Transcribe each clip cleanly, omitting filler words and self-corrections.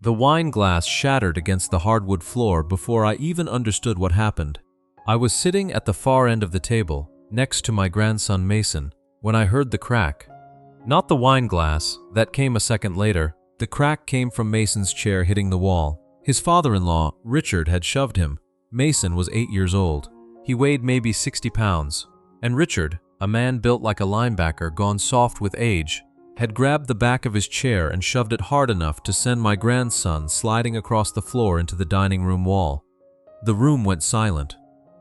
The wine glass shattered against the hardwood floor before I even understood what happened. I was sitting at the far end of the table, next to my grandson Mason, when I heard the crack. Not the wine glass, that came a second later. The crack came from Mason's chair hitting the wall. His father-in-law, Richard, had shoved him. Mason was 8 years old. He weighed maybe 60 pounds. And Richard, a man built like a linebacker gone soft with age, had grabbed the back of his chair and shoved it hard enough to send my grandson sliding across the floor into the dining room wall. The room went silent.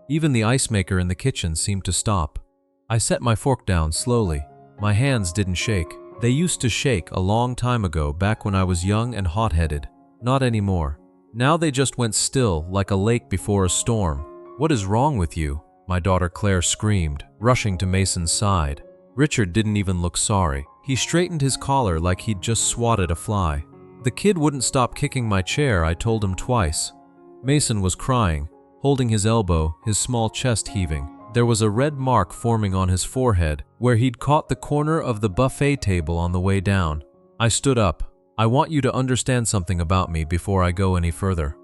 Even the ice maker in the kitchen seemed to stop. I set my fork down slowly. My hands didn't shake. They used to shake a long time ago, back when I was young and hot-headed. Not anymore. Now they just went still, like a lake before a storm. "What is wrong with you?" my daughter Claire screamed, rushing to Mason's side. Richard didn't even look sorry. He straightened his collar like he'd just swatted a fly. The kid wouldn't stop kicking my chair, I told him twice. Mason was crying, holding his elbow, his small chest heaving. There was a red mark forming on his forehead where he'd caught the corner of the buffet table on the way down. I stood up. "I want you to understand something about me before I go any further.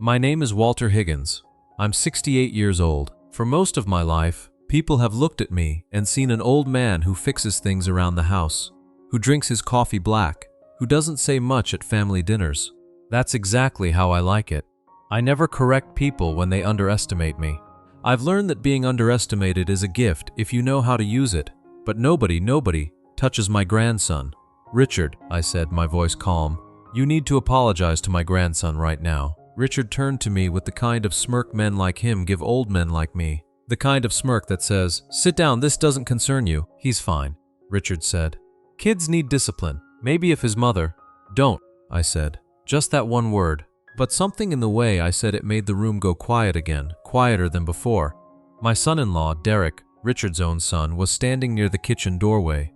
My name is Walter Higgins. I'm 68 years old. For most of my life, people have looked at me and seen an old man who fixes things around the house, who drinks his coffee black, who doesn't say much at family dinners. That's exactly how I like it. I never correct people when they underestimate me. I've learned that being underestimated is a gift if you know how to use it, but nobody touches my grandson." "Richard," I said, my voice calm, "you need to apologize to my grandson right now." Richard turned to me with the kind of smirk men like him give old men like me. The kind of smirk that says, "Sit down, this doesn't concern you." "He's fine," Richard said. "Kids need discipline. Maybe if his mother—" "Don't," I said. Just that one word. But something in the way I said it made the room go quiet again, quieter than before. My son-in-law, Derek, Richard's own son, was standing near the kitchen doorway.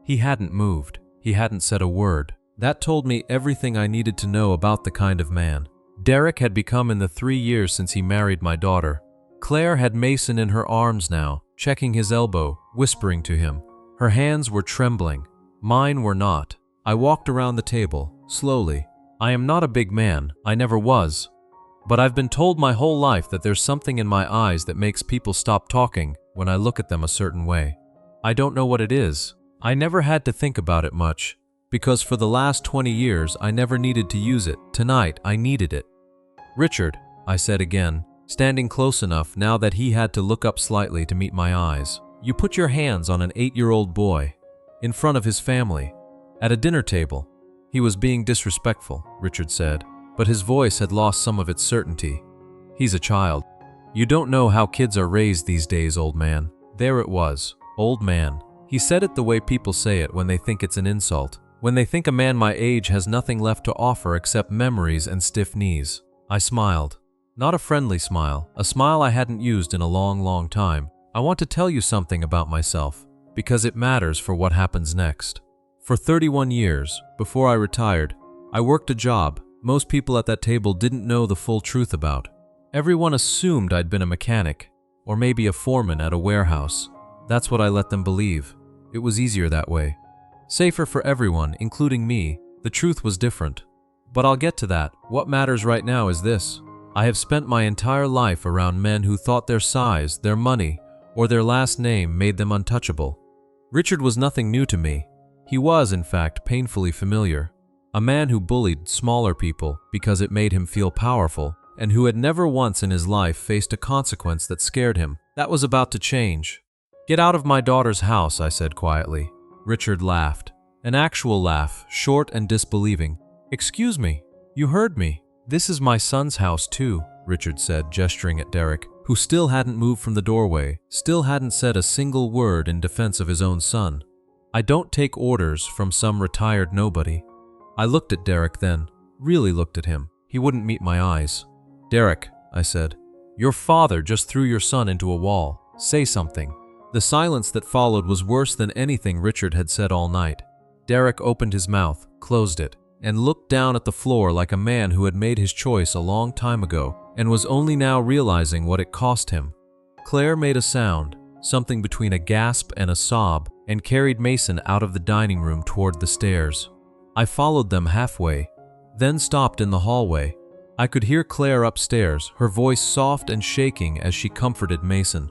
He hadn't moved. He hadn't said a word. That told me everything I needed to know about the kind of man Derek had become in the 3 years since he married my daughter. Claire had Mason in her arms now, checking his elbow, whispering to him. Her hands were trembling. Mine were not. I walked around the table, slowly. I am not a big man, I never was. But I've been told my whole life that there's something in my eyes that makes people stop talking when I look at them a certain way. I don't know what it is. I never had to think about it much, because for the last 20 years I never needed to use it. Tonight I needed it. "Richard," I said again, standing close enough now that he had to look up slightly to meet my eyes. "You put your hands on an 8-year-old boy, in front of his family, at a dinner table." "He was being disrespectful," Richard said, but his voice had lost some of its certainty. "He's a child. You don't know how kids are raised these days, old man." There it was, old man. He said it the way people say it when they think it's an insult, when they think a man my age has nothing left to offer except memories and stiff knees. I smiled. Not a friendly smile, a smile I hadn't used in a long, long time. "I want to tell you something about myself, because it matters for what happens next. For 31 years, before I retired, I worked a job most people at that table didn't know the full truth about. Everyone assumed I'd been a mechanic, or maybe a foreman at a warehouse. That's what I let them believe. It was easier that way. Safer for everyone, including me. The truth was different. But I'll get to that. What matters right now is this. I have spent my entire life around men who thought their size, their money, or their last name made them untouchable. Richard was nothing new to me. He was, in fact, painfully familiar. A man who bullied smaller people because it made him feel powerful, and who had never once in his life faced a consequence that scared him. That was about to change. "Get out of my daughter's house," I said quietly. Richard laughed. An actual laugh, short and disbelieving. "Excuse me, you heard me. This is my son's house too," Richard said, gesturing at Derek, who still hadn't moved from the doorway, still hadn't said a single word in defense of his own son. "I don't take orders from some retired nobody." I looked at Derek then, really looked at him. He wouldn't meet my eyes. "Derek," I said, "your father just threw your son into a wall. Say something." The silence that followed was worse than anything Richard had said all night. Derek opened his mouth, closed it, and looked down at the floor like a man who had made his choice a long time ago and was only now realizing what it cost him. Claire made a sound, something between a gasp and a sob, and carried Mason out of the dining room toward the stairs. I followed them halfway. then stopped in the hallway. I could hear Claire upstairs, her voice soft and shaking as she comforted Mason.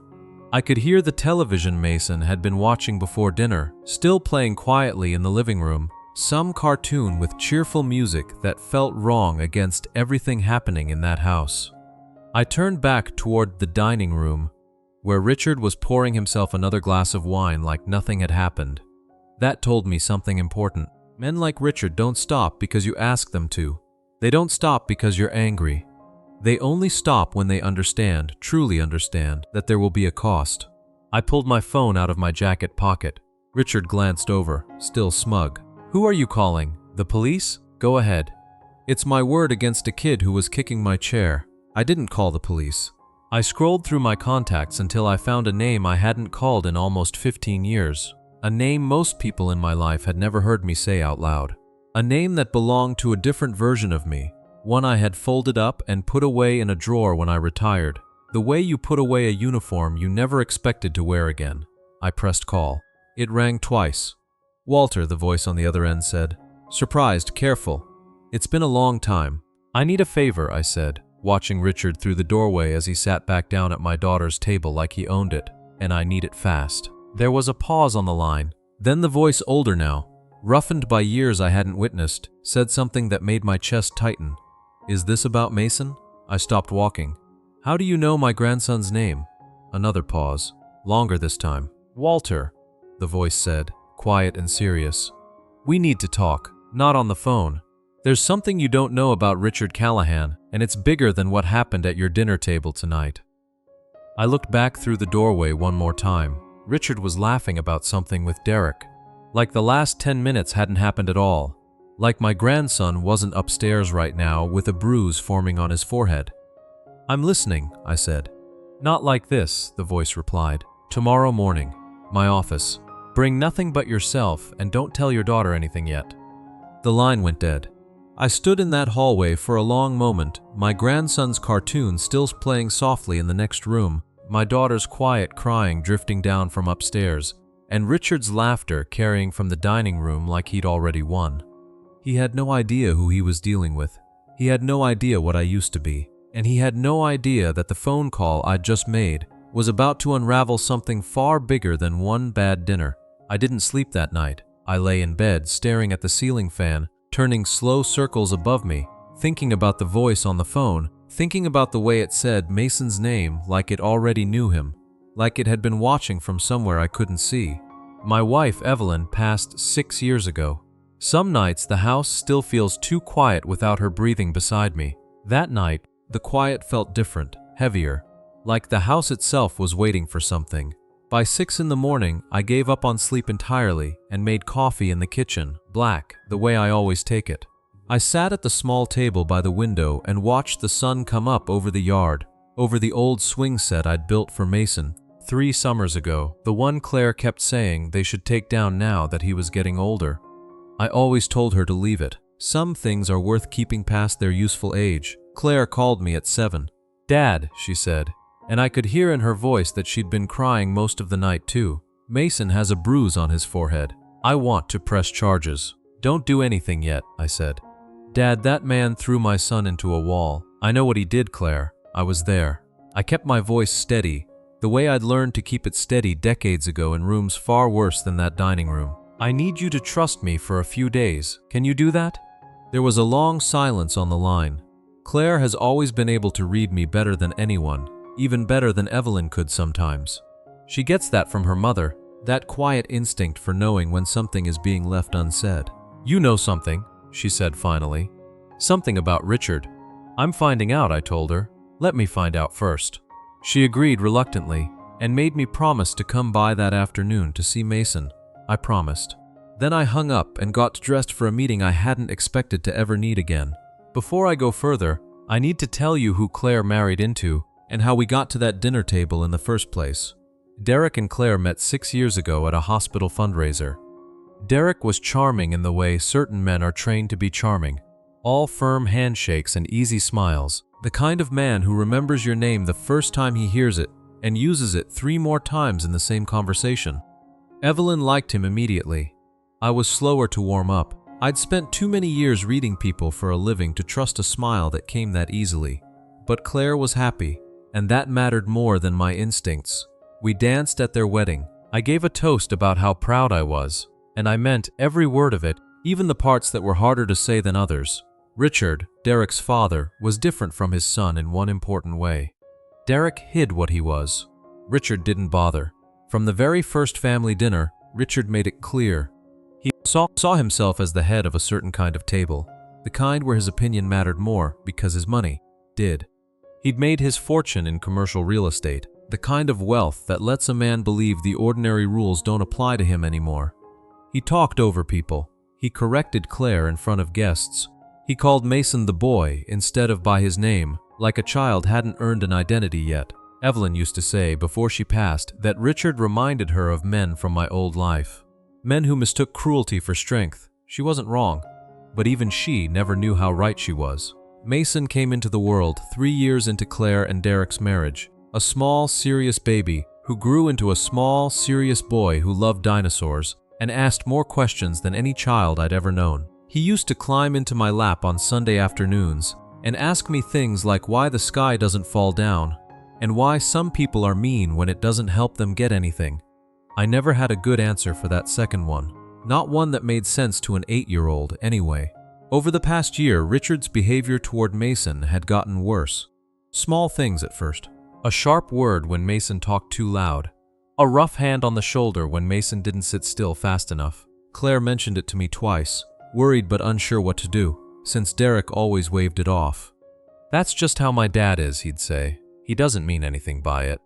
I could hear the television Mason had been watching before dinner, still playing quietly in the living room, some cartoon with cheerful music that felt wrong against everything happening in that house. I turned back toward the dining room, where Richard was pouring himself another glass of wine like nothing had happened. That told me something important. Men like Richard don't stop because you ask them to. They don't stop because you're angry. They only stop when they understand, truly understand, that there will be a cost. I pulled my phone out of my jacket pocket. Richard glanced over, still smug. "Who are you calling? The police? Go ahead." "It's my word against a kid who was kicking my chair. I didn't call the police." I scrolled through my contacts until I found a name I hadn't called in almost 15 years. A name most people in my life had never heard me say out loud. A name that belonged to a different version of me, one I had folded up and put away in a drawer when I retired. The way you put away a uniform you never expected to wear again. I pressed call. It rang twice. "Walter," the voice on the other end said. "Surprised, careful. It's been a long time. I need a favor," I said, watching Richard through the doorway as he sat back down at my daughter's table like he owned it, "and I need it fast." There was a pause on the line. Then the voice, older now, roughened by years I hadn't witnessed, said something that made my chest tighten. "Is this about Mason?" I stopped walking. "How do you know my grandson's name?" Another pause, longer this time. "Walter," the voice said, quiet and serious. "We need to talk, not on the phone. There's something you don't know about Richard Callahan, and it's bigger than what happened at your dinner table tonight." I looked back through the doorway one more time. Richard was laughing about something with Derek. Like the last 10 minutes hadn't happened at all. Like my grandson wasn't upstairs right now with a bruise forming on his forehead. "I'm listening," I said. "Not like this," the voice replied. "Tomorrow morning, my office. Bring nothing but yourself and don't tell your daughter anything yet." The line went dead. I stood in that hallway for a long moment, my grandson's cartoon still playing softly in the next room, my daughter's quiet crying drifting down from upstairs, and Richard's laughter carrying from the dining room like he'd already won. He had no idea who he was dealing with. He had no idea what I used to be. And he had no idea that the phone call I'd just made was about to unravel something far bigger than one bad dinner. I didn't sleep that night. I lay in bed, staring at the ceiling fan, turning slow circles above me, thinking about the voice on the phone, thinking about the way it said Mason's name like it already knew him, like it had been watching from somewhere I couldn't see. My wife, Evelyn, passed 6 years ago. Some nights the house still feels too quiet without her breathing beside me. That night, the quiet felt different, heavier, like the house itself was waiting for something. By 6 in the morning, I gave up on sleep entirely and made coffee in the kitchen, black, the way I always take it. I sat at the small table by the window and watched the sun come up over the yard, over the old swing set I'd built for Mason 3 summers ago, the one Claire kept saying they should take down now that he was getting older. I always told her to leave it. Some things are worth keeping past their useful age. Claire called me at 7. "Dad," she said, and I could hear in her voice that she'd been crying most of the night too. "Mason has a bruise on his forehead. I want to press charges." "Don't do anything yet," I said. "Dad, that man threw my son into a wall. I know what he did, Claire. I was there." I kept my voice steady, the way I'd learned to keep it steady decades ago in rooms far worse than that dining room. "I need you to trust me for a few days. Can you do that?" There was a long silence on the line. Claire has always been able to read me better than anyone, even better than Evelyn could sometimes. She gets that from her mother, that quiet instinct for knowing when something is being left unsaid. "You know something," she said finally. "Something about Richard." "I'm finding out," I told her. "Let me find out first." She agreed reluctantly and made me promise to come by that afternoon to see Mason. I promised. Then I hung up and got dressed for a meeting I hadn't expected to ever need again. Before I go further, I need to tell you who Claire married into and how we got to that dinner table in the first place. Derek and Claire met 6 years ago at a hospital fundraiser. Derek was charming in the way certain men are trained to be charming. All firm handshakes and easy smiles, the kind of man who remembers your name the first time he hears it and uses it 3 more times in the same conversation. Evelyn liked him immediately. I was slower to warm up. I'd spent too many years reading people for a living to trust a smile that came that easily. But Claire was happy, and that mattered more than my instincts. We danced at their wedding. I gave a toast about how proud I was, and I meant every word of it, even the parts that were harder to say than others. Richard, Derek's father, was different from his son in one important way. Derek hid what he was. Richard didn't bother. From the very first family dinner, Richard made it clear. He saw himself as the head of a certain kind of table, the kind where his opinion mattered more because his money did. He'd made his fortune in commercial real estate, the kind of wealth that lets a man believe the ordinary rules don't apply to him anymore. He talked over people. He corrected Claire in front of guests. He called Mason the boy instead of by his name, like a child hadn't earned an identity yet. Evelyn used to say before she passed that Richard reminded her of men from my old life. Men who mistook cruelty for strength. She wasn't wrong, but even she never knew how right she was. Mason came into the world 3 years into Claire and Derek's marriage. A small, serious baby who grew into a small, serious boy who loved dinosaurs and asked more questions than any child I'd ever known. He used to climb into my lap on Sunday afternoons and ask me things like why the sky doesn't fall down and why some people are mean when it doesn't help them get anything. I never had a good answer for that second one, not one that made sense to an 8-year-old anyway. Over the past year, Richard's behavior toward Mason had gotten worse. Small things at first. A sharp word when Mason talked too loud. A rough hand on the shoulder when Mason didn't sit still fast enough. Claire mentioned it to me twice, worried but unsure what to do, since Derek always waved it off. "That's just how my dad is," he'd say. "He doesn't mean anything by it."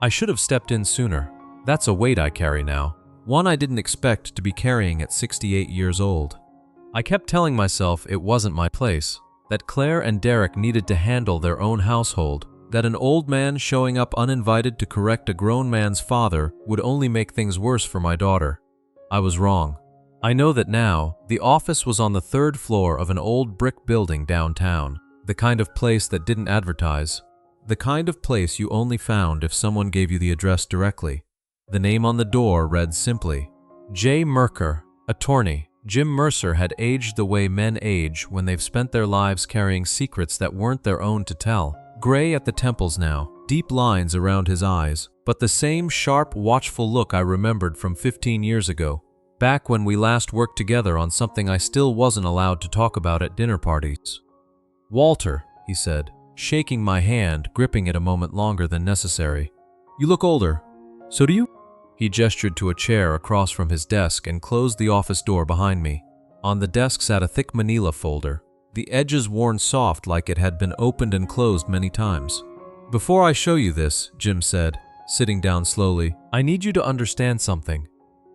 I should have stepped in sooner. That's a weight I carry now, one I didn't expect to be carrying at 68 years old. I kept telling myself it wasn't my place, that Claire and Derek needed to handle their own household, that an old man showing up uninvited to correct a grown man's father would only make things worse for my daughter. I was wrong. I know that now. The office was on the 3rd floor of an old brick building downtown, the kind of place that didn't advertise, the kind of place you only found if someone gave you the address directly. The name on the door read simply, J. Mercer, attorney. Jim Mercer had aged the way men age when they've spent their lives carrying secrets that weren't their own to tell. Gray at the temples now, deep lines around his eyes, but the same sharp, watchful look I remembered from 15 years ago, back when we last worked together on something I still wasn't allowed to talk about at dinner parties. "Walter," he said, shaking my hand, gripping it a moment longer than necessary. "You look older. So do you?" He gestured to a chair across from his desk and closed the office door behind me. On the desk sat a thick manila folder, the edges worn soft like it had been opened and closed many times. "Before I show you this," Jim said, sitting down slowly, "I need you to understand something.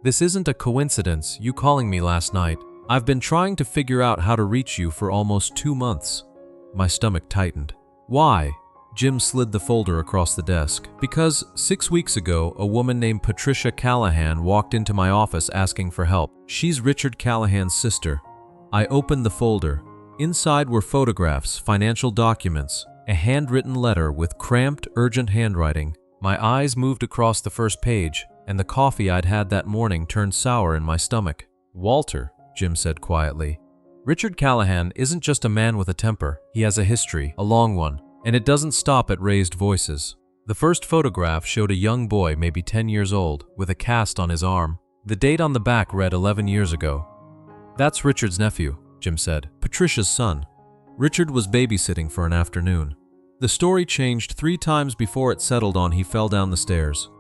This isn't a coincidence, you calling me last night. I've been trying to figure out how to reach you for almost 2 months. My stomach tightened. "Why?" Jim slid the folder across the desk. "Because 6 weeks ago, a woman named Patricia Callahan walked into my office asking for help. She's Richard Callahan's sister." I opened the folder. Inside were photographs, financial documents, a handwritten letter with cramped, urgent handwriting. My eyes moved across the first page, and the coffee I'd had that morning turned sour in my stomach. "Walter," Jim said quietly, "Richard Callahan isn't just a man with a temper. He has a history, a long one. And it doesn't stop at raised voices." The first photograph showed a young boy, maybe 10 years old, with a cast on his arm. The date on the back read 11 years ago. "That's Richard's nephew," Jim said, "Patricia's son." Richard was babysitting for an afternoon. The story changed 3 times before it settled on he fell down the stairs.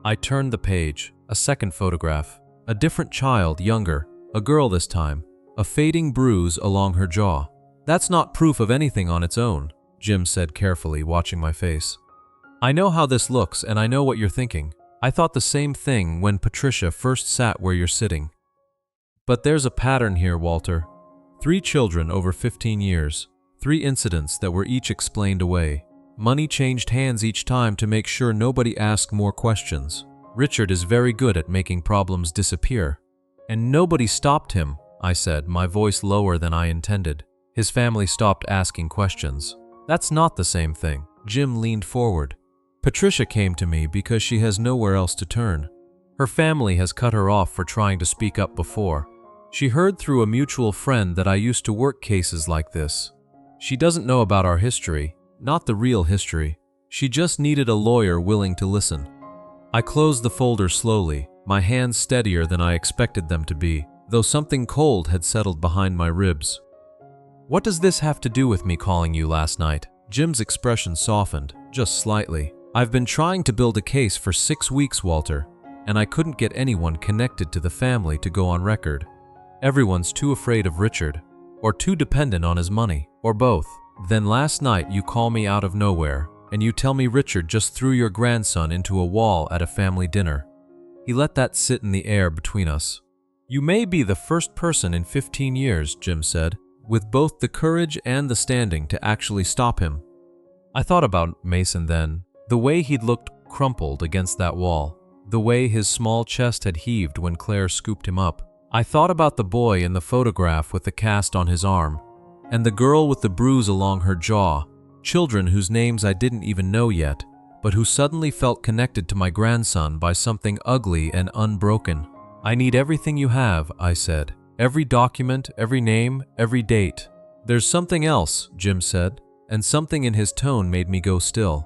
I turned the page. A second photograph. A different child, younger. A girl this time. A fading bruise along her jaw. "That's not proof of anything on its own," Jim said carefully, watching my face. "I know how this looks and I know what you're thinking. I thought the same thing when Patricia first sat where you're sitting. But there's a pattern here, Walter. 3 children over 15 years. 3 incidents that were each explained away. Money changed hands each time to make sure nobody asked more questions. Richard is very good at making problems disappear. And nobody stopped him," I said, my voice lower than I intended. "His family stopped asking questions." "That's not the same thing." Jim leaned forward. "Patricia came to me because she has nowhere else to turn. Her family has cut her off for trying to speak up before. She heard through a mutual friend that I used to work cases like this. She doesn't know about our history, not the real history. She just needed a lawyer willing to listen. I closed the folder slowly, my hands steadier than I expected them to be, though something cold had settled behind my ribs. "What does this have to do with me calling you last night?" Jim's expression softened, just slightly. "I've been trying to build a case for 6 weeks, Walter, and I couldn't get anyone connected to the family to go on record. Everyone's too afraid of Richard, or too dependent on his money, or both. Then last night you call me out of nowhere, and you tell me Richard just threw your grandson into a wall at a family dinner. He let that sit in the air between us. You may be the first person in 15 years, Jim said, with both the courage and the standing to actually stop him." I thought about Mason then, the way he'd looked crumpled against that wall, the way his small chest had heaved when Claire scooped him up. I thought about the boy in the photograph with the cast on his arm, and the girl with the bruise along her jaw, children whose names I didn't even know yet, but who suddenly felt connected to my grandson by something ugly and unbroken. "I need everything you have," I said. "Every document, every name, every date." "There's something else," Jim said, and something in his tone made me go still.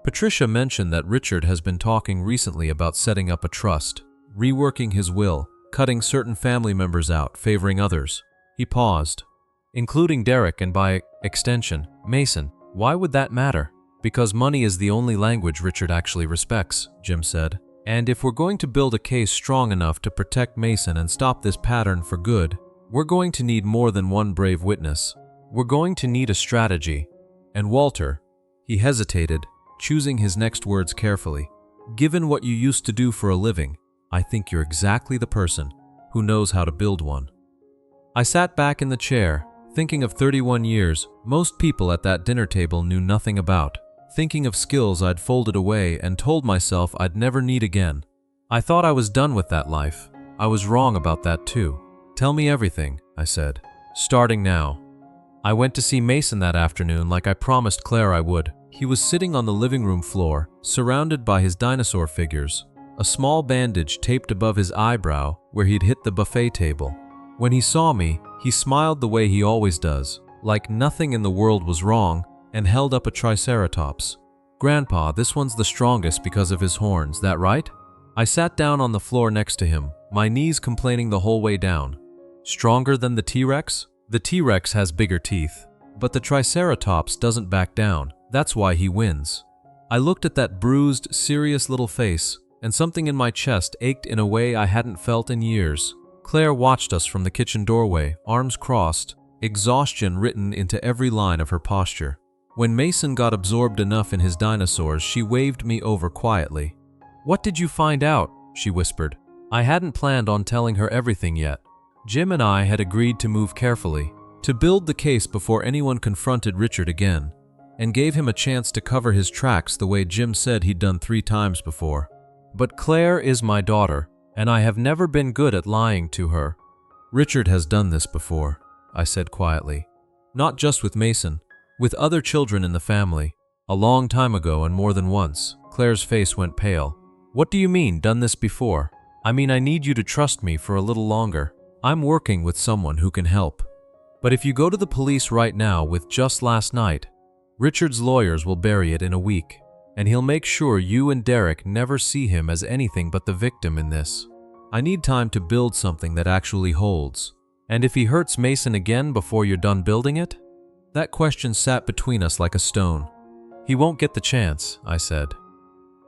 "Patricia mentioned that Richard has been talking recently about setting up a trust, reworking his will, cutting certain family members out, favoring others." He paused. "Including Derek and by extension, Mason. Why would that matter?" "Because money is the only language Richard actually respects," Jim said. "And if we're going to build a case strong enough to protect Mason and stop this pattern for good, we're going to need more than one brave witness. We're going to need a strategy. And Walter," he hesitated, choosing his next words carefully, "given what you used to do for a living, I think you're exactly the person who knows how to build one." I sat back in the chair, thinking of 31 years most people at that dinner table knew nothing about, thinking of skills I'd folded away and told myself I'd never need again. I thought I was done with that life. I was wrong about that too. "Tell me everything," I said, "starting now." I went to see Mason that afternoon like I promised Claire I would. He was sitting on the living room floor, surrounded by his dinosaur figures, a small bandage taped above his eyebrow where he'd hit the buffet table. When he saw me, he smiled the way he always does, like nothing in the world was wrong, and held up a triceratops. "Grandpa, this one's the strongest because of his horns, that right?" I sat down on the floor next to him, my knees complaining the whole way down. "Stronger than the T-Rex? The T-Rex has bigger teeth, but the triceratops doesn't back down. That's why he wins." I looked at that bruised, serious little face, and something in my chest ached in a way I hadn't felt in years. Claire watched us from the kitchen doorway, arms crossed, exhaustion written into every line of her posture. When Mason got absorbed enough in his dinosaurs, she waved me over quietly. "What did you find out?" she whispered. I hadn't planned on telling her everything yet. Jim and I had agreed to move carefully, to build the case before anyone confronted Richard again, and gave him a chance to cover his tracks the way Jim said he'd done 3 times before. But Claire is my daughter, and I have never been good at lying to her. "Richard has done this before," I said quietly. "Not just with Mason, with other children in the family. A long time ago and more than once." Claire's face went pale. "What do you mean, done this before?" "I mean I need you to trust me for a little longer. I'm working with someone who can help. But if you go to the police right now with just last night, Richard's lawyers will bury it in a week, and he'll make sure you and Derek never see him as anything but the victim in this. I need time to build something that actually holds. And if he hurts Mason again before you're done building it?" That question sat between us like a stone. "He won't get the chance," I said.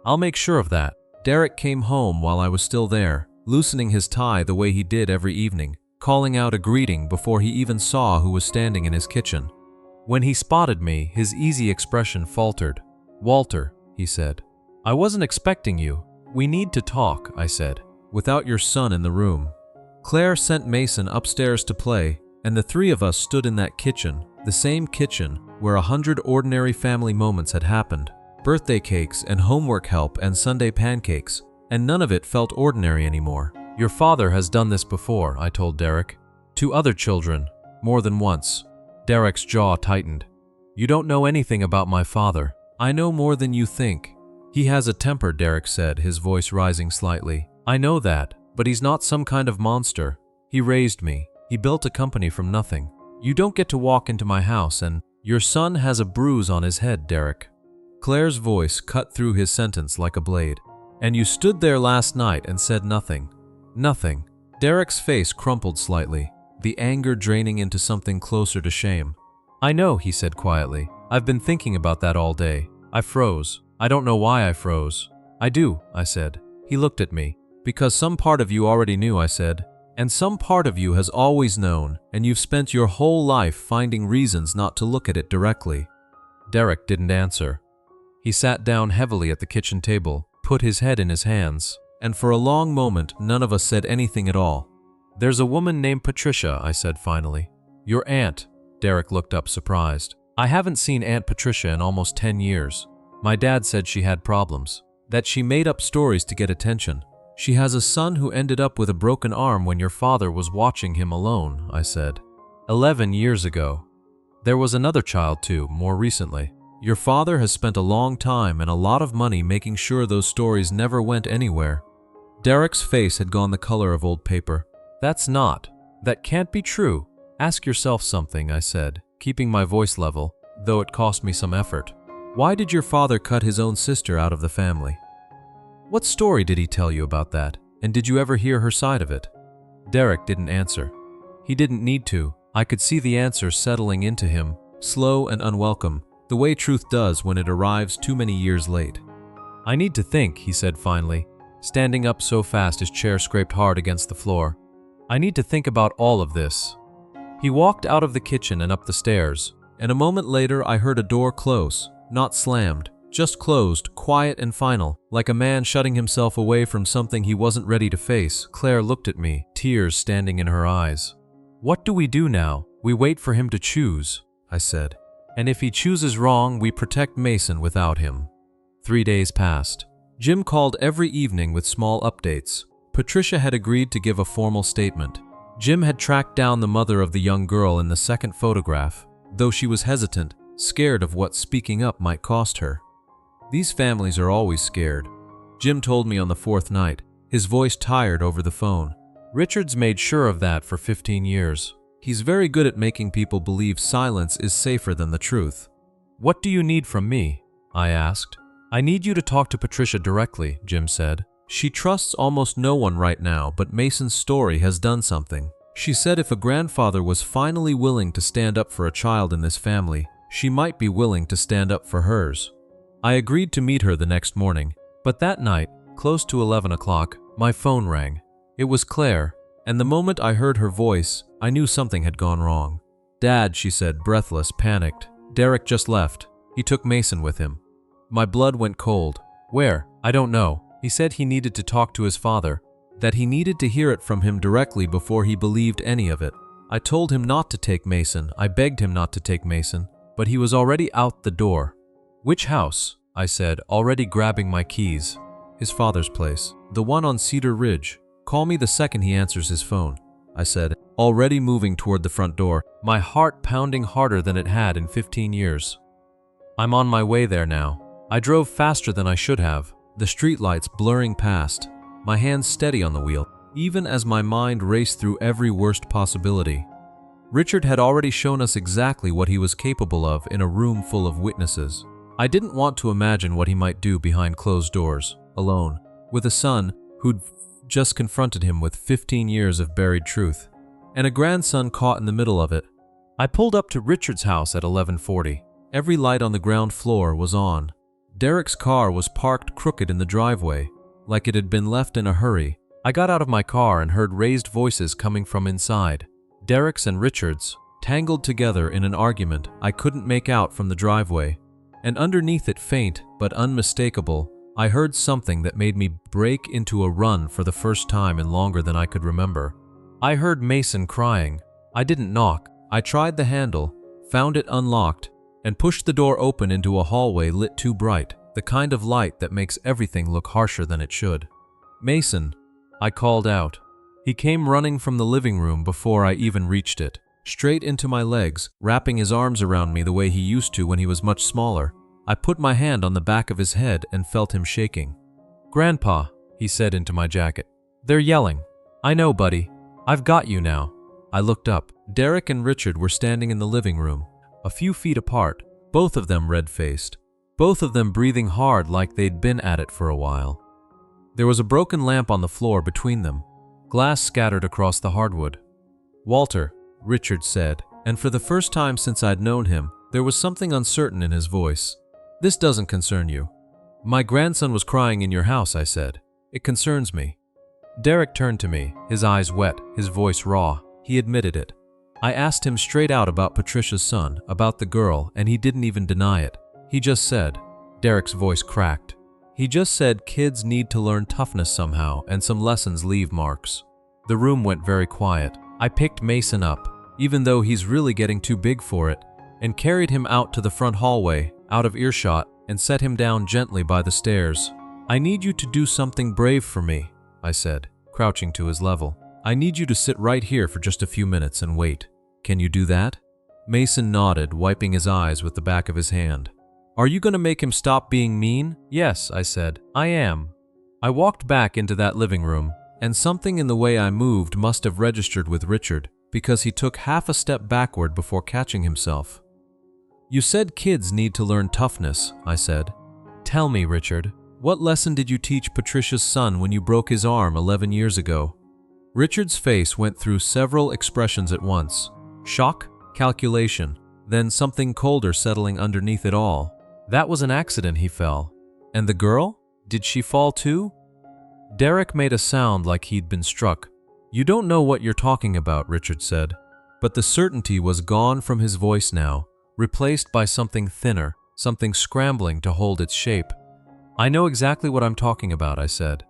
"I'll make sure of that." Derek came home while I was still there, loosening his tie the way he did every evening, calling out a greeting before he even saw who was standing in his kitchen. When he spotted me, his easy expression faltered. "Walter," he said, "I wasn't expecting you. We need to talk," I said, "without your son in the room." Claire sent Mason upstairs to play, and the 3 of us stood in that kitchen, the same kitchen where 100 ordinary family moments had happened. Birthday cakes and homework help and Sunday pancakes, and none of it felt ordinary anymore. "Your father has done this before," I told Derek. "To other children, more than once." Derek's jaw tightened. "You don't know anything about my father. I know more than you think." "He has a temper," Derek said, his voice rising slightly. "I know that, but he's not some kind of monster. He raised me. He built a company from nothing. You don't get to walk into my house and your son has a bruise on his head, Derek." Claire's voice cut through his sentence like a blade. "And you stood there last night and said nothing." "Nothing." Derek's face crumpled slightly, the anger draining into something closer to shame. "I know," he said quietly. "I've been thinking about that all day." I froze. I don't know why I froze. "I do," I said. He looked at me. "Because some part of you already knew," I said. "And some part of you has always known, and you've spent your whole life finding reasons not to look at it directly." Derek didn't answer. He sat down heavily at the kitchen table, put his head in his hands, and for a long moment none of us said anything at all. "There's a woman named Patricia," I said finally. "Your aunt." Derek looked up surprised. "I haven't seen Aunt Patricia in almost 10 years. My dad said she had problems, that she made up stories to get attention. She has a son who ended up with a broken arm when your father was watching him alone," I said. 11 years ago. There was another child too, more recently. Your father has spent a long time and a lot of money making sure those stories never went anywhere." Derek's face had gone the color of old paper. That can't be true. Ask yourself something," I said, keeping my voice level, though it cost me some effort. "Why did your father cut his own sister out of the family? What story did he tell you about that, and did you ever hear her side of it?" Derek didn't answer. He didn't need to. I could see the answer settling into him, slow and unwelcome, the way truth does when it arrives too many years late. "I need to think," he said finally, standing up so fast his chair scraped hard against the floor. "I need to think about all of this." He walked out of the kitchen and up the stairs, and a moment later I heard a door close, not slammed, just closed, quiet and final, like a man shutting himself away from something he wasn't ready to face. Claire looked at me, tears standing in her eyes. "What do we do now? We wait for him to choose," I said. "And if he chooses wrong, we protect Mason without him." 3 days passed. Jim called every evening with small updates. Patricia had agreed to give a formal statement. Jim had tracked down the mother of the young girl in the second photograph, though she was hesitant, scared of what speaking up might cost her. These families are always scared. Jim told me on the 4th night, his voice tired over the phone. Richard's made sure of that for 15 years. He's very good at making people believe silence is safer than the truth. "What do you need from me?" I asked. "I need you to talk to Patricia directly," Jim said. "She trusts almost no one right now, but Mason's story has done something. She said if a grandfather was finally willing to stand up for a child in this family, she might be willing to stand up for hers." I agreed to meet her the next morning, but that night, close to 11 o'clock, my phone rang. It was Claire, and the moment I heard her voice, I knew something had gone wrong. "Dad," she said, breathless, panicked. "Derek just left. He took Mason with him." My blood went cold. "Where?" "I don't know. He said he needed to talk to his father, that he needed to hear it from him directly before he believed any of it. I told him not to take Mason. I begged him not to take Mason, but he was already out the door." "Which house?" I said, already grabbing my keys. "His father's place. The one on Cedar Ridge. Call me the second he answers his phone," I said, already moving toward the front door, my heart pounding harder than it had in 15 years. "I'm on my way there now." I drove faster than I should have, the streetlights blurring past, my hands steady on the wheel, even as my mind raced through every worst possibility. Richard had already shown us exactly what he was capable of in a room full of witnesses. I didn't want to imagine what he might do behind closed doors, alone, with a son who'd just confronted him with 15 years of buried truth, and a grandson caught in the middle of it. I pulled up to Richard's house at 11:40. Every light on the ground floor was on. Derek's car was parked crooked in the driveway, like it had been left in a hurry. I got out of my car and heard raised voices coming from inside. Derek's and Richard's, tangled together in an argument I couldn't make out from the driveway. And underneath it, faint but unmistakable, I heard something that made me break into a run for the first time in longer than I could remember. I heard Mason crying. I didn't knock. I tried the handle, found it unlocked, and pushed the door open into a hallway lit too bright, the kind of light that makes everything look harsher than it should. "Mason," I called out. He came running from the living room before I even reached it, straight into my legs, wrapping his arms around me the way he used to when he was much smaller. I put my hand on the back of his head and felt him shaking. "Grandpa," he said into my jacket. "They're yelling." "I know, buddy." I've got you now. I looked up. Derek and Richard were standing in the living room, a few feet apart, both of them red-faced, both of them breathing hard like they'd been at it for a while. There was a broken lamp on the floor between them, glass scattered across the hardwood. "Walter," Richard said, and for the first time since I'd known him, there was something uncertain in his voice. "This doesn't concern you." "My grandson was crying in your house," I said. "It concerns me." Derek turned to me, his eyes wet, his voice raw. He admitted it. I asked him straight out about Patricia's son, about the girl, and he didn't even deny it. He just said, Derek's voice cracked. He just said kids need to learn toughness somehow, and some lessons leave marks. The room went very quiet. I picked Mason up, even though he's really getting too big for it, and carried him out to the front hallway, out of earshot, and set him down gently by the stairs. "I need you to do something brave for me," I said, crouching to his level. "I need you to sit right here for just a few minutes and wait. Can you do that?" Mason nodded, wiping his eyes with the back of his hand. "Are you going to make him stop being mean?" "Yes," I said. "I am." I walked back into that living room, and something in the way I moved must have registered with Richard, because he took half a step backward before catching himself. "You said kids need to learn toughness," I said. "Tell me, Richard, what lesson did you teach Patricia's son when you broke his arm 11 years ago?" Richard's face went through several expressions at once. Shock, calculation, then something colder settling underneath it all. "That was an accident, he fell. And the girl? Did she fall too?" Derek made a sound like he'd been struck. "You don't know what you're talking about," Richard said. But the certainty was gone from his voice now, replaced by something thinner, something scrambling to hold its shape. "I know exactly what I'm talking about," I said.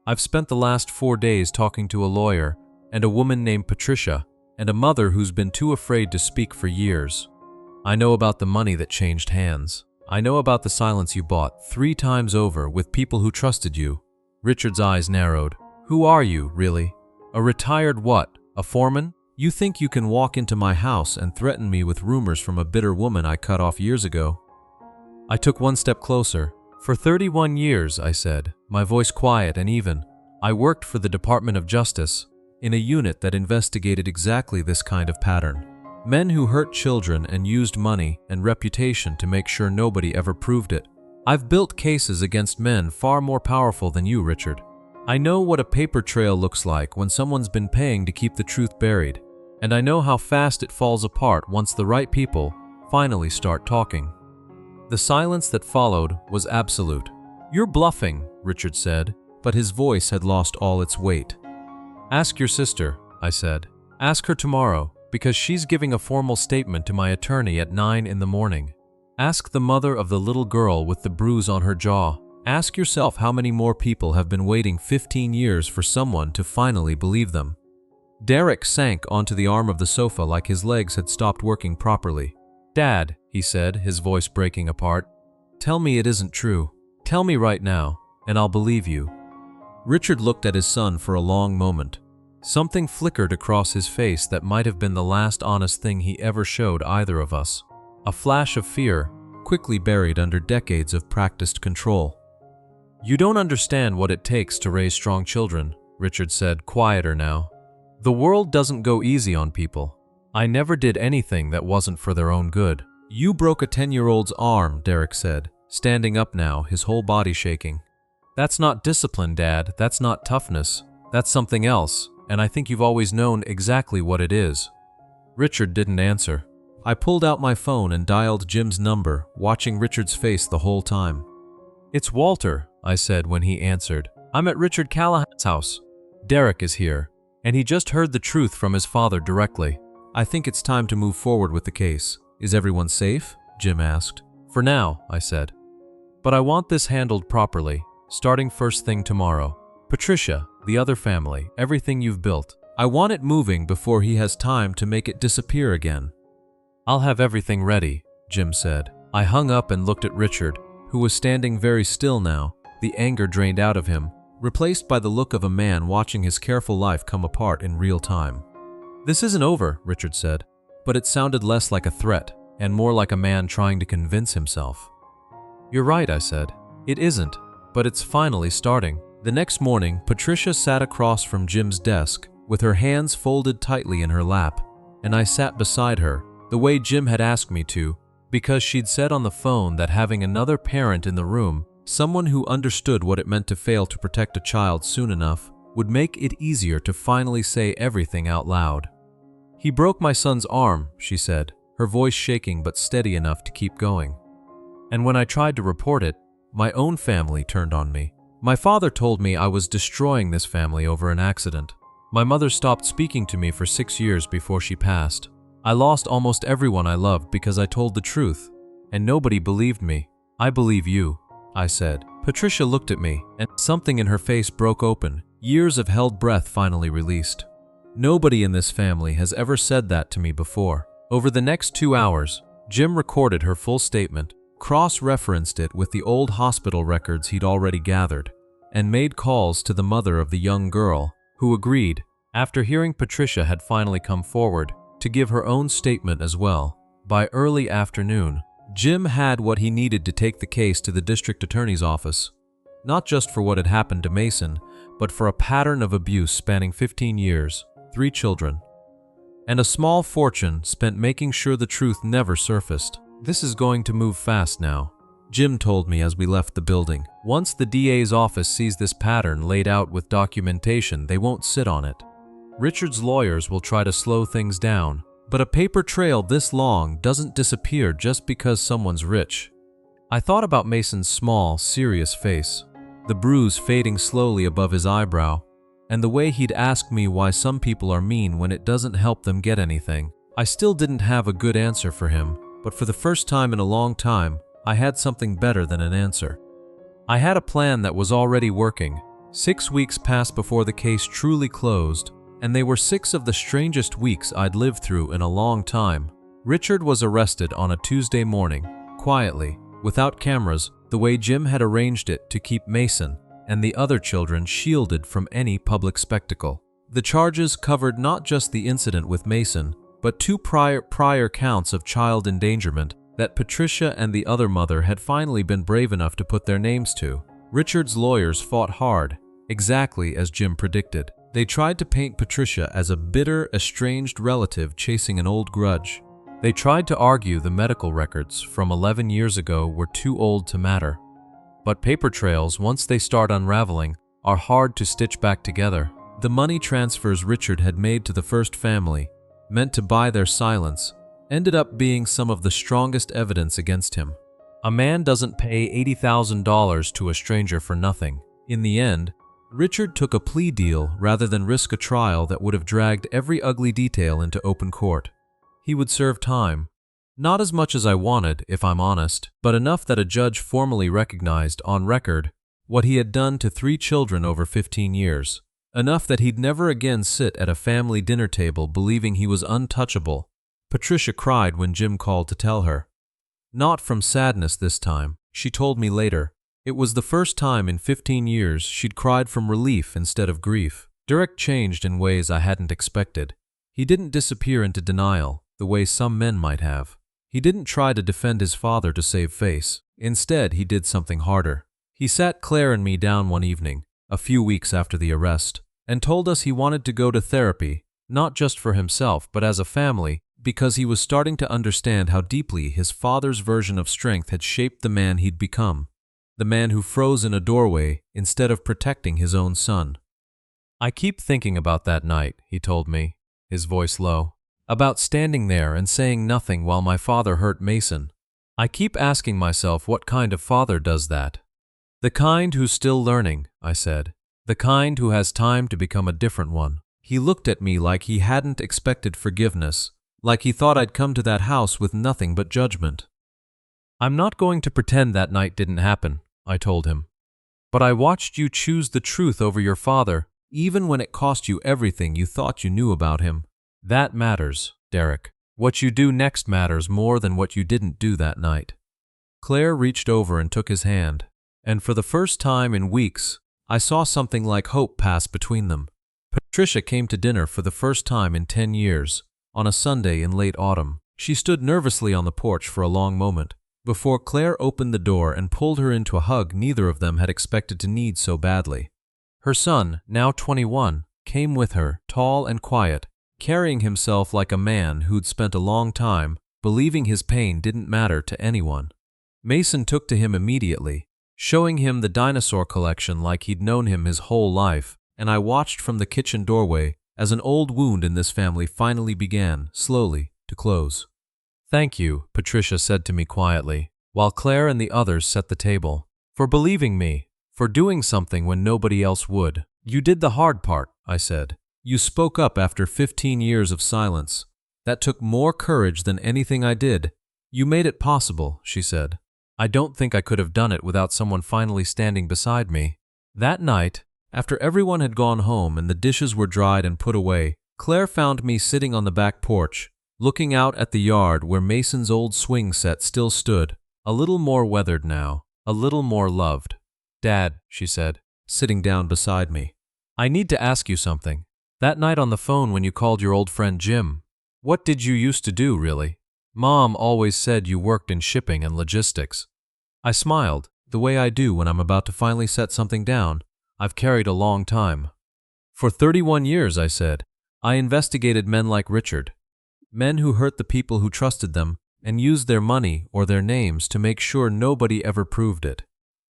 "I've spent the last 4 days talking to a lawyer, and a woman named Patricia, and a mother who's been too afraid to speak for years. I know about the money that changed hands. I know about the silence you bought 3 times over with people who trusted you." Richard's eyes narrowed. "Who are you, really? A retired what? A foreman? You think you can walk into my house and threaten me with rumors from a bitter woman I cut off years ago?" I took one step closer. "For 31 years, I said, my voice quiet and even, I worked for the Department of Justice, in a unit that investigated exactly this kind of pattern. Men who hurt children and used money and reputation to make sure nobody ever proved it. I've built cases against men far more powerful than you, Richard. I know what a paper trail looks like when someone's been paying to keep the truth buried, and I know how fast it falls apart once the right people finally start talking." The silence that followed was absolute. "You're bluffing," Richard said, but his voice had lost all its weight. "Ask your sister," I said. "Ask her tomorrow, because she's giving a formal statement to my attorney at 9 in the morning. Ask the mother of the little girl with the bruise on her jaw. Ask yourself how many more people have been waiting 15 years for someone to finally believe them." Derek sank onto the arm of the sofa like his legs had stopped working properly. "Dad," he said, his voice breaking apart, "tell me it isn't true. Tell me right now, and I'll believe you." Richard looked at his son for a long moment. Something flickered across his face that might have been the last honest thing he ever showed either of us. A flash of fear, quickly buried under decades of practiced control. "You don't understand what it takes to raise strong children," Richard said, quieter now. "The world doesn't go easy on people. I never did anything that wasn't for their own good." "You broke a 10-year-old's arm," Derek said, standing up now, his whole body shaking. "That's not discipline, Dad. That's not toughness. That's something else, and I think you've always known exactly what it is." Richard didn't answer. I pulled out my phone and dialed Jim's number, watching Richard's face the whole time. "It's Walter," I said when he answered. "I'm at Richard Callahan's house. Derek is here, and he just heard the truth from his father directly. I think it's time to move forward with the case. Is everyone safe?" Jim asked. "For now," I said. "But I want this handled properly, starting first thing tomorrow. Patricia, the other family, everything you've built. I want it moving before he has time to make it disappear again." "I'll have everything ready," Jim said. I hung up and looked at Richard, who was standing very still now, the anger drained out of him, replaced by the look of a man watching his careful life come apart in real time. "This isn't over," Richard said, but it sounded less like a threat and more like a man trying to convince himself. "You're right," I said. "It isn't, but it's finally starting." The next morning, Patricia sat across from Jim's desk, with her hands folded tightly in her lap, and I sat beside her, the way Jim had asked me to, because she'd said on the phone that having another parent in the room, someone who understood what it meant to fail to protect a child soon enough, would make it easier to finally say everything out loud. "He broke my son's arm," she said, her voice shaking but steady enough to keep going. "And when I tried to report it, my own family turned on me. My father told me I was destroying this family over an accident. My mother stopped speaking to me for 6 years before she passed. I lost almost everyone I loved because I told the truth, and nobody believed me. I believe you," I said. Patricia looked at me, and something in her face broke open. Years of held breath finally released. Nobody in this family has ever said that to me before. Over the next 2 hours, Jim recorded her full statement, cross-referenced it with the old hospital records he'd already gathered, and made calls to the mother of the young girl, who agreed, after hearing Patricia had finally come forward, to give her own statement as well. By early afternoon, Jim had what he needed to take the case to the district attorney's office, not just for what had happened to Mason, but for a pattern of abuse spanning 15 years, 3 children, and a small fortune spent making sure the truth never surfaced. "This is going to move fast now," Jim told me as we left the building. "Once the DA's office sees this pattern laid out with documentation, they won't sit on it. Richard's lawyers will try to slow things down, but a paper trail this long doesn't disappear just because someone's rich." I thought about Mason's small, serious face, the bruise fading slowly above his eyebrow, and the way he'd ask me why some people are mean when it doesn't help them get anything. I still didn't have a good answer for him, but for the first time in a long time, I had something better than an answer. I had a plan that was already working. 6 weeks passed before the case truly closed, and they were 6 of the strangest weeks I'd lived through in a long time. Richard was arrested on a Tuesday morning, quietly, without cameras, the way Jim had arranged it to keep Mason and the other children shielded from any public spectacle. The charges covered not just the incident with Mason, but 2 prior counts of child endangerment that Patricia and the other mother had finally been brave enough to put their names to. Richard's lawyers fought hard, exactly as Jim predicted. They tried to paint Patricia as a bitter, estranged relative chasing an old grudge. They tried to argue the medical records from 11 years ago were too old to matter. But paper trails, once they start unraveling, are hard to stitch back together. The money transfers Richard had made to the first family, meant to buy their silence, ended up being some of the strongest evidence against him. A man doesn't pay $80,000 to a stranger for nothing. In the end, Richard took a plea deal rather than risk a trial that would have dragged every ugly detail into open court. He would serve time. Not as much as I wanted, if I'm honest, but enough that a judge formally recognized, on record, what he had done to 3 children over 15 years. Enough that he'd never again sit at a family dinner table believing he was untouchable. Patricia cried when Jim called to tell her. Not from sadness this time, she told me later. It was the first time in 15 years she'd cried from relief instead of grief. Derek changed in ways I hadn't expected. He didn't disappear into denial, the way some men might have. He didn't try to defend his father to save face. Instead, he did something harder. He sat Claire and me down one evening, a few weeks after the arrest, and told us he wanted to go to therapy, not just for himself, but as a family, because he was starting to understand how deeply his father's version of strength had shaped the man he'd become. The man who froze in a doorway instead of protecting his own son. I keep thinking about that night, he told me, his voice low, about standing there and saying nothing while my father hurt Mason. I keep asking myself what kind of father does that. The kind who's still learning, I said. The kind who has time to become a different one. He looked at me like he hadn't expected forgiveness, like he thought I'd come to that house with nothing but judgment. I'm not going to pretend that night didn't happen, I told him. But I watched you choose the truth over your father, even when it cost you everything you thought you knew about him. That matters, Derek. What you do next matters more than what you didn't do that night. Claire reached over and took his hand, and for the first time in weeks, I saw something like hope pass between them. Patricia came to dinner for the first time in 10 years, on a Sunday in late autumn. She stood nervously on the porch for a long moment, before Claire opened the door and pulled her into a hug neither of them had expected to need so badly. Her son, now 21, came with her, tall and quiet, carrying himself like a man who'd spent a long time believing his pain didn't matter to anyone. Mason took to him immediately, showing him the dinosaur collection like he'd known him his whole life, and I watched from the kitchen doorway as an old wound in this family finally began, slowly, to close. "Thank you," Patricia said to me quietly, while Claire and the others set the table. "For believing me, for doing something when nobody else would. You did the hard part," I said. "You spoke up after 15 years of silence. That took more courage than anything I did. You made it possible," she said. "I don't think I could have done it without someone finally standing beside me." That night, after everyone had gone home and the dishes were dried and put away, Claire found me sitting on the back porch, looking out at the yard where Mason's old swing set still stood, a little more weathered now, a little more loved. "Dad," she said, sitting down beside me, "I need to ask you something. That night on the phone when you called your old friend Jim, what did you used to do, really? Mom always said you worked in shipping and logistics." I smiled, the way I do when I'm about to finally set something down I've carried a long time. "For 31 years, I said, I investigated men like Richard. Men who hurt the people who trusted them and used their money or their names to make sure nobody ever proved it.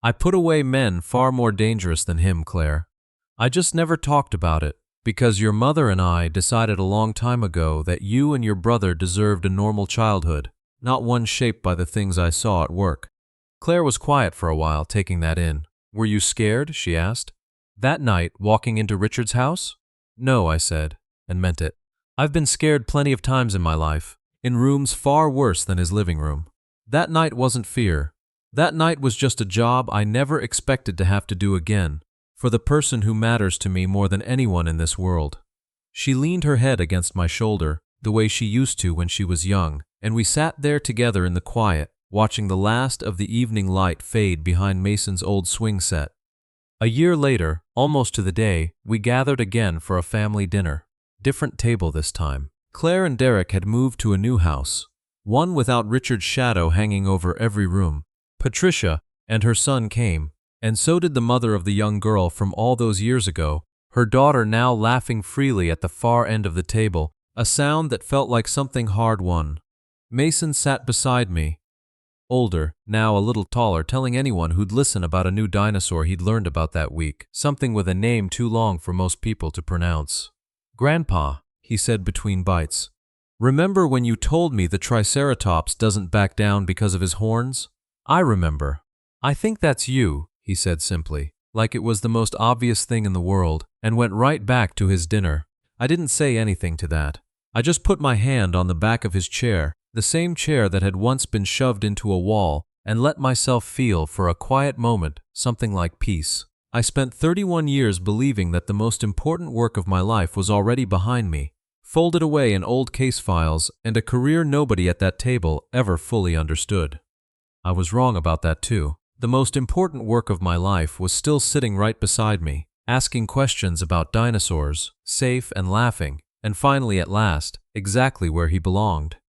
I put away men far more dangerous than him, Claire. I just never talked about it, because your mother and I decided a long time ago that you and your brother deserved a normal childhood, not one shaped by the things I saw at work." Claire was quiet for a while, taking that in. "Were you scared?" she asked. "That night, walking into Richard's house?" "No," I said, and meant it. "I've been scared plenty of times in my life, in rooms far worse than his living room. That night wasn't fear. That night was just a job I never expected to have to do again, for the person who matters to me more than anyone in this world." She leaned her head against my shoulder, the way she used to when she was young, and we sat there together in the quiet, watching the last of the evening light fade behind Mason's old swing set. A year later, almost to the day, we gathered again for a family dinner. Different table this time. Claire and Derek had moved to a new house, one without Richard's shadow hanging over every room. Patricia and her son came, and so did the mother of the young girl from all those years ago, her daughter now laughing freely at the far end of the table, a sound that felt like something hard-won. Mason sat beside me, older, now a little taller, telling anyone who'd listen about a new dinosaur he'd learned about that week, something with a name too long for most people to pronounce. "Grandpa," he said between bites, "remember when you told me the Triceratops doesn't back down because of his horns? I remember." "I think that's you," he said simply, like it was the most obvious thing in the world, and went right back to his dinner. I didn't say anything to that. I just put my hand on the back of his chair, the same chair that had once been shoved into a wall, and let myself feel for a quiet moment something like peace. I spent 31 years believing that the most important work of my life was already behind me, folded away in old case files, and a career nobody at that table ever fully understood. I was wrong about that too. The most important work of my life was still sitting right beside me, asking questions about dinosaurs, safe and laughing, and finally at last, exactly where he belonged.